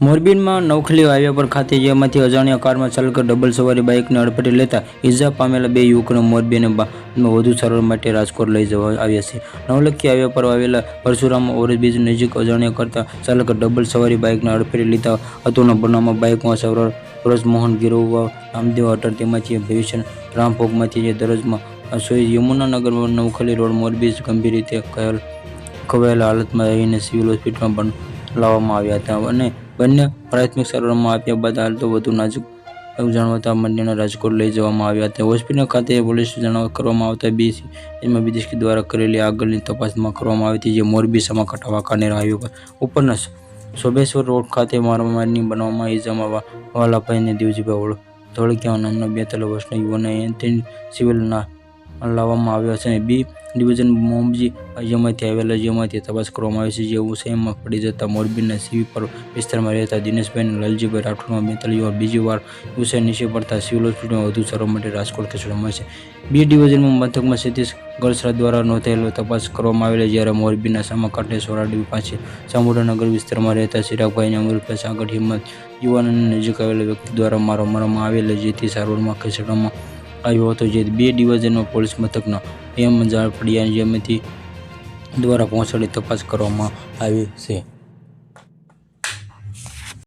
મોરબીમાં નવખલી હાઈવે પર ખાતે જેમાંથી અજાણ્યા કારમાં ચાલક ડબલ સવારી બાઇકને અડફેટે લેતા ઇજા પામેલા બે યુવકોને મોરબી અને બાદમાં વધુ સારવાર માટે રાજકોટ લઈ જવા આવ્યા છે. નવલખી હાઈવે પર આવેલા પરશુરામ ઓવરબ્રિજ નજીક અજાણ્યા કરતા ચાલકે ડબલ સવારી બાઇકને અડફેટે લીધા હતોના બનાવમાં બાઇકમાં સવાર બ્રજમોહન ગિરોવા રામદેવ અટલ તેમાંથી ભવિષ્ય રામભોગમાંથી જે દરજમાં સોઈ યમુનાનગર નવખલી રોડ મોરબી ગંભીર રીતે ખવાયેલા હાલતમાં રહીને સિવિલ હોસ્પિટલમાં લાવવામાં આવ્યા હતા અને બંને પ્રાથમિક સારવારમાં આપ્યા બાદ હાલ તો વધુ નાજુક જાણવતા બંનેને રાજકોટ લઈ જવામાં આવ્યા હતા. હોસ્પિટલ ખાતે પોલીસ કરવામાં આવતા બીએસસી દ્વારા કરેલી આગળની તપાસમાં કરવામાં આવી હતી, જે મોરબી સમાકાંઠા વાંકાનેર હાઈવે ઉપરના સોબેશ્વર રોડ ખાતે મારામારીની બનાવમાં ઇજામાં વાલાભાઈને દેવજીભાઈ ધોળકિયા નામના 42 વર્ષના યુવાનને સિવિલના લાવવામાં આવ્યા છે. બી ડિવિઝન મોમજી જેમાંથી આવેલા જેમાંથી તપાસ કરવામાં આવી છે, જે ઉસેમાં પડી જતા મોરબીના સીવી વિસ્તારમાં રહેતા દિનેશભાઈ લાલજીભાઈ રાઠોડમાં 42 બીજી વાર ઉસે નીચે પડતા સિવિલ હોસ્પિટલમાં વધુ સારવાર માટે રાજકોટ ખસેડવામાં છે. બી ડિવિઝનમાં મથકમાં સતીશ ગળસરા દ્વારા નોંધાયેલો તપાસ કરવામાં આવેલી, જ્યારે મોરબીના સામાકાંઠે સોરાડી પાસે ચામુંડાનગર વિસ્તારમાં રહેતા ચિરાગભાઈને અમૃતભાઈ સાગર હિંમત યુવાનોની નજીક આવેલા વ્યક્તિ દ્વારા મારો મારવામાં આવેલા, જેથી સારવારમાં ખસેડવામાં આવ્યો હતો. જે બે ડિવિઝનમાં પોલીસ મથકના જાણ પડ્યા જેમાંથી દ્વારા પહોંચાડી તપાસ કરવામાં આવી છે.